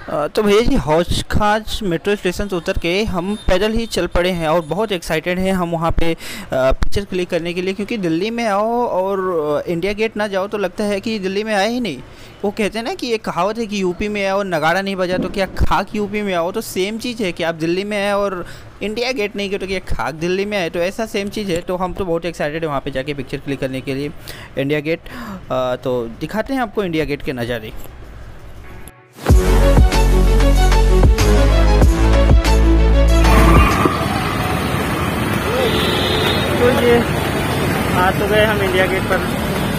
तो भैया जी हौज खास मेट्रो स्टेशन से उतर के हम पैदल ही चल पड़े हैं और बहुत एक्साइटेड हैं हम वहाँ पे पिक्चर क्लिक करने के लिए, क्योंकि दिल्ली में आओ और इंडिया गेट ना जाओ तो लगता है कि दिल्ली में आए ही नहीं। वो कहते हैं ना कि एक कहावत है कि यूपी में आओ और नगाड़ा नहीं बजा तो क्या खाक यूपी में आओ, तो सेम चीज़ है कि आप दिल्ली में आए और इंडिया गेट नहीं गए तो क्या खाक दिल्ली में आए, तो ऐसा सेम चीज़ है। तो हम तो बहुत एक्साइटेड है वहाँ पे जाके पिक्चर क्लिक करने के लिए इंडिया गेट। तो दिखाते हैं आपको इंडिया गेट के नज़ारे। तो ये आ तो गए हम इंडिया गेट पर।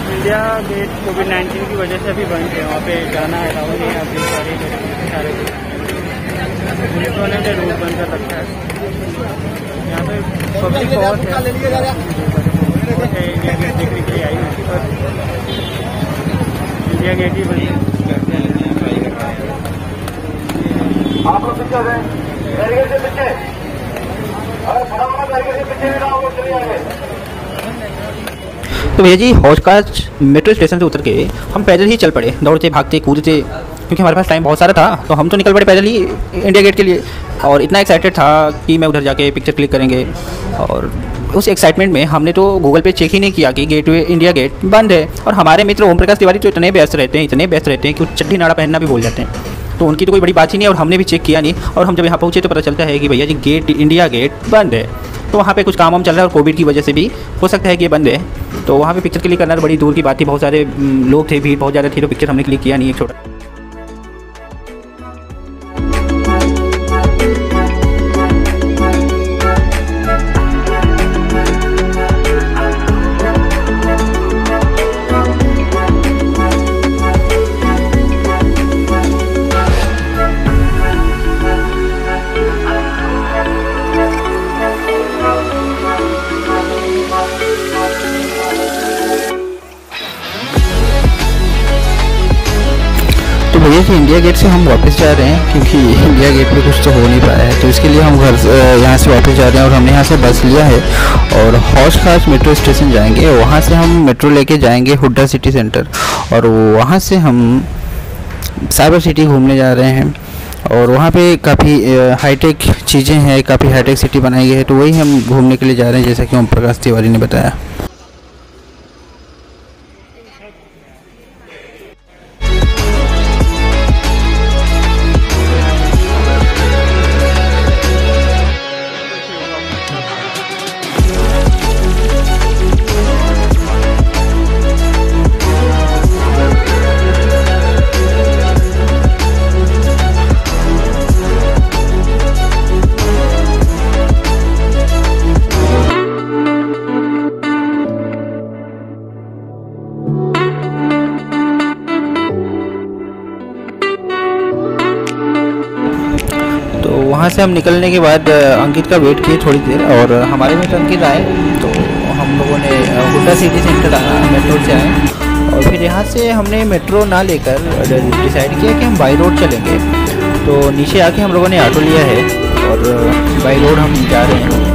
इंडिया गेट कोविड-19 की वजह से अभी बंद है, वहाँ पे जाना है राहुल नहीं, अभी सारे पुलिस वाले ने रोड बंद कर रखा है। यहाँ पे पब्लिक बहुत है, इंडिया गेट देखने के लिए आई है पर इंडिया गेट ही बंद है। तो भैया जी हौज खास मेट्रो स्टेशन से उतर के हम पैदल ही चल पड़े, दौड़ते भागते कूदते, क्योंकि हमारे पास टाइम बहुत सारा था तो हम तो निकल पड़े पैदल ही इंडिया गेट के लिए। और इतना एक्साइटेड था कि मैं उधर जाके पिक्चर क्लिक करेंगे, और उस एक्साइटमेंट में हमने तो गूगल पे चेक ही नहीं किया कि गेटवे इंडिया गेट बंद है। और हमारे मित्र ओम प्रकाश तिवारी तो इतने व्यस्त रहते हैं कि वो चड्डी नाड़ा पहनना भी भूल जाते हैं, तो उनकी तो कोई बड़ी बात ही नहीं है और हमने भी चेक किया नहीं। और हम जब यहाँ पहुँचे तो पता चलता है कि भैया जी गेट इंडिया गेट बंद है। तो वहाँ पे कुछ काम चल रहा है और कोविड की वजह से भी हो सकता है कि ये बंद है। तो वहाँ पे पिक्चर क्लिक करना बड़ी दूर की बात थी, बहुत सारे लोग थे, भीड़ बहुत ज़्यादा थी, तो पिक्चर हमने क्लिक किया नहीं एक छोटा। तो भैया जी इंडिया गेट से हम वापस जा रहे हैं, क्योंकि इंडिया गेट पे कुछ तो हो नहीं पाया है, तो इसके लिए हम घर यहाँ से वापस जा रहे हैं। और हमने यहाँ से बस लिया है और हौज खास मेट्रो स्टेशन जाएंगे। वहाँ से हम मेट्रो लेके जाएंगे हुड्डा सिटी सेंटर, और वहाँ से हम साइबर सिटी घूमने जा रहे हैं। और वहाँ पे काफ़ी हाईटेक चीज़ें हैं, काफ़ी हाईटेक सिटी बनाई गई है, तो वही हम घूमने के लिए जा रहे हैं, जैसा कि ओम प्रकाश तिवारी ने बताया। तो वहाँ से हम निकलने के बाद अंकित का वेट किए थोड़ी देर, और हमारे मित्र अंकित आए तो हम लोगों ने हुड्डा सिटी सेंटर मेट्रो से आए। और फिर यहाँ से हमने मेट्रो ना लेकर डिसाइड किया कि हम बाई रोड चलेंगे। तो नीचे आके हम लोगों ने ऑटो लिया है और बाई रोड हम जा रहे हैं।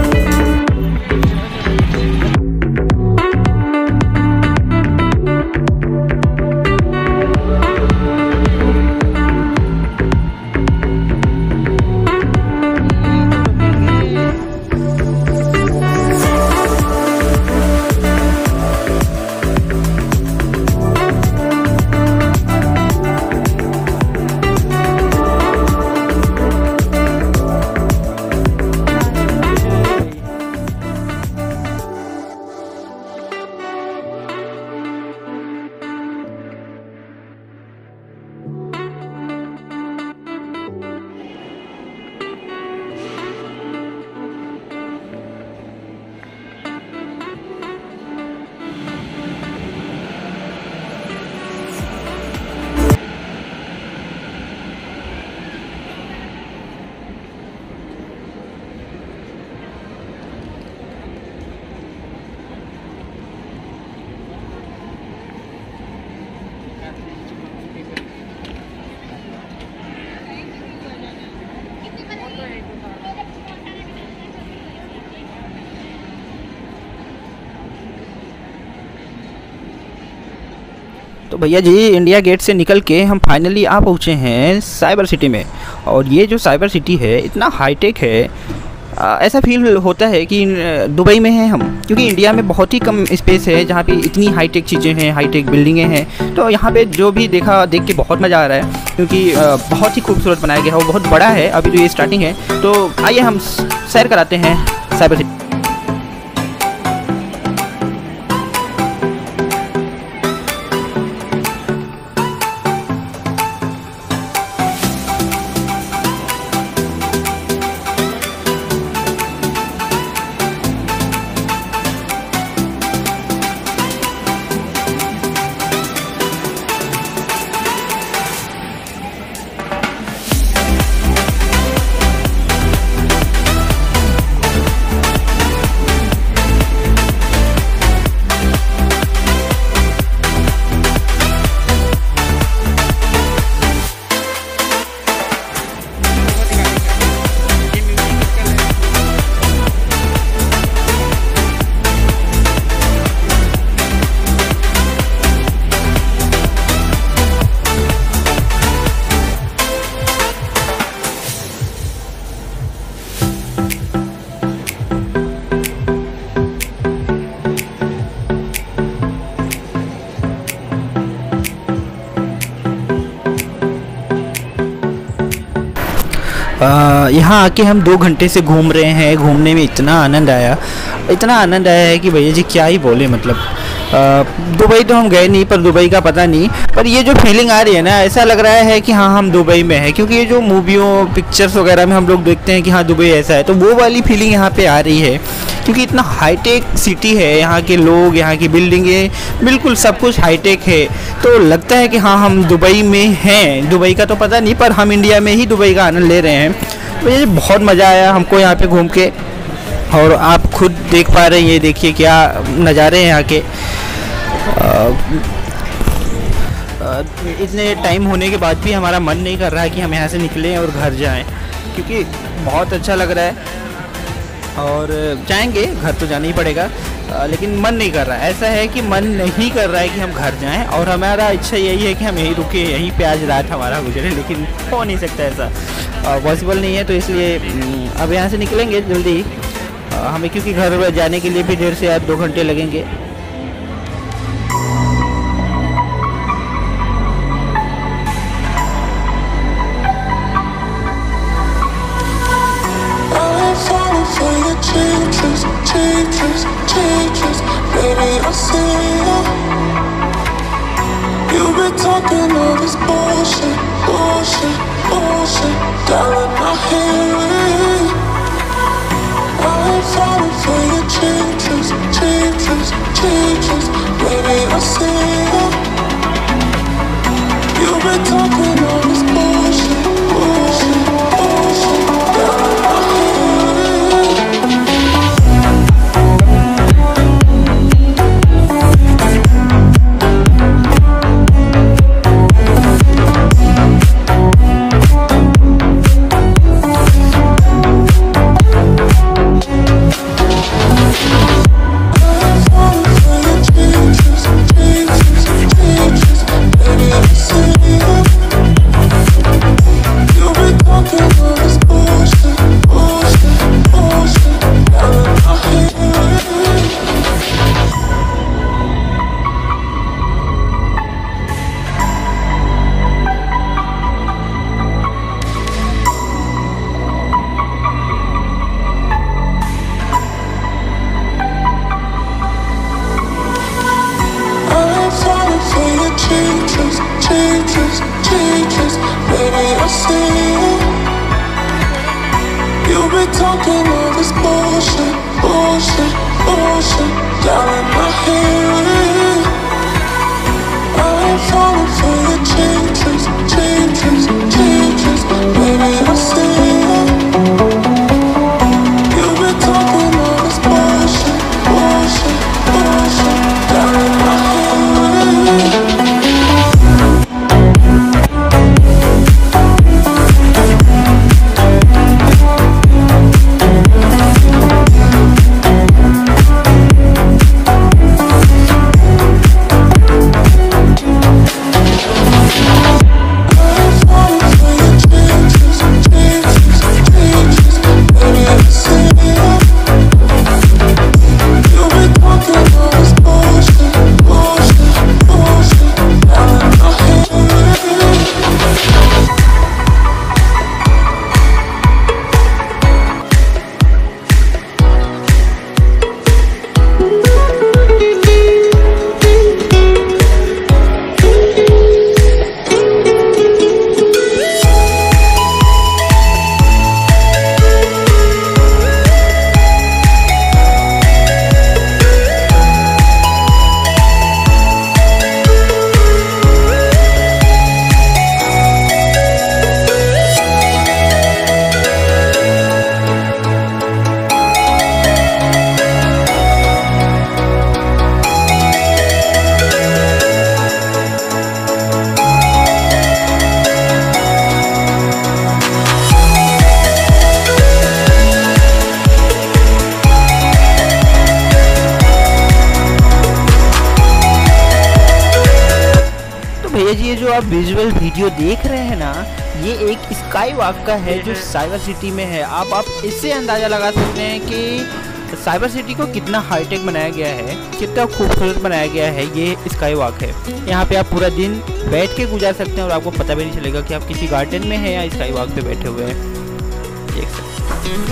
तो भैया जी इंडिया गेट से निकल के हम फाइनली आ पहुँचे हैं साइबर सिटी में। और ये जो साइबर सिटी है इतना हाईटेक है, ऐसा फील होता है कि दुबई में हैं हम, क्योंकि इंडिया में बहुत ही कम स्पेस है जहाँ पे इतनी हाईटेक चीज़ें हैं, हाईटेक बिल्डिंगें हैं। तो यहाँ पे जो भी देखा देख के बहुत मज़ा आ रहा है, क्योंकि बहुत ही खूबसूरत बनाया गया है और बहुत बड़ा है। अभी तो ये स्टार्टिंग है, तो आइए हम सैर कराते हैं साइबर सिटी। यहाँ आके हम 2 घंटे से घूम रहे हैं। घूमने में इतना आनंद आया है कि भैया जी क्या ही बोले। मतलब दुबई तो हम गए नहीं, पर दुबई का पता नहीं, पर ये जो फीलिंग आ रही है ना, ऐसा लग रहा है कि हाँ हम दुबई में हैं। क्योंकि ये जो मूवियों पिक्चर्स वगैरह में हम लोग देखते हैं कि हाँ दुबई ऐसा है, तो वो वाली फीलिंग यहाँ पे आ रही है। क्योंकि इतना हाईटेक सिटी है, यहाँ के लोग, यहाँ की बिल्डिंगें, बिल्कुल सब कुछ हाईटेक है। तो लगता है कि हाँ हम दुबई में हैं। दुबई का तो पता नहीं, पर हम इंडिया में ही दुबई का आनंद ले रहे हैं। तो ये बहुत मज़ा आया हमको यहाँ पे घूम के। और आप खुद देख पा रहे हैं, ये देखिए क्या नज़ारे हैं यहाँ के। इतने टाइम होने के बाद भी हमारा मन नहीं कर रहा है कि हम यहाँ से निकलें और घर जाएं, क्योंकि बहुत अच्छा लग रहा है। और जाएंगे, घर तो जाना ही पड़ेगा, लेकिन मन नहीं कर रहा है। ऐसा है कि मन नहीं कर रहा है कि हम घर जाएं, और हमारा इच्छा यही है कि हम यहीं रुके, यहीं पे आज रात हमारा गुजरे। लेकिन हो नहीं सकता, ऐसा पॉसिबल नहीं है। तो इसलिए अब यहाँ से निकलेंगे जल्दी हमें, क्योंकि घर जाने के लिए भी 1.5 से 2 घंटे लगेंगे। Changes, baby, I see you. You've been talking all this bullshit, darling, I hear it. I'm falling for your changes, baby, I see you. You've been talking all this bullshit, darling, I hear it. Changes, baby, I see you. You've been talking all this bullshit, darling, I hear it. I'm falling for your changes, baby, I see you. You've been talking all this bullshit, darling, I hear it. आप visual video देख रहे हैं ना, ये एक sky walk का है जो साइबर सिटी में है। आप इससे अंदाज़ा लगा सकते हैं कि साइबर सिटी को कितना हाईटेक बनाया गया है, कितना खूबसूरत बनाया गया है। ये स्काई वॉक है, यहाँ पे आप पूरा दिन बैठ के गुजार सकते हैं और आपको पता भी नहीं चलेगा कि आप किसी गार्डन में हैं या स्काई वॉक पे बैठे हुए हैं। देख सकते हैं।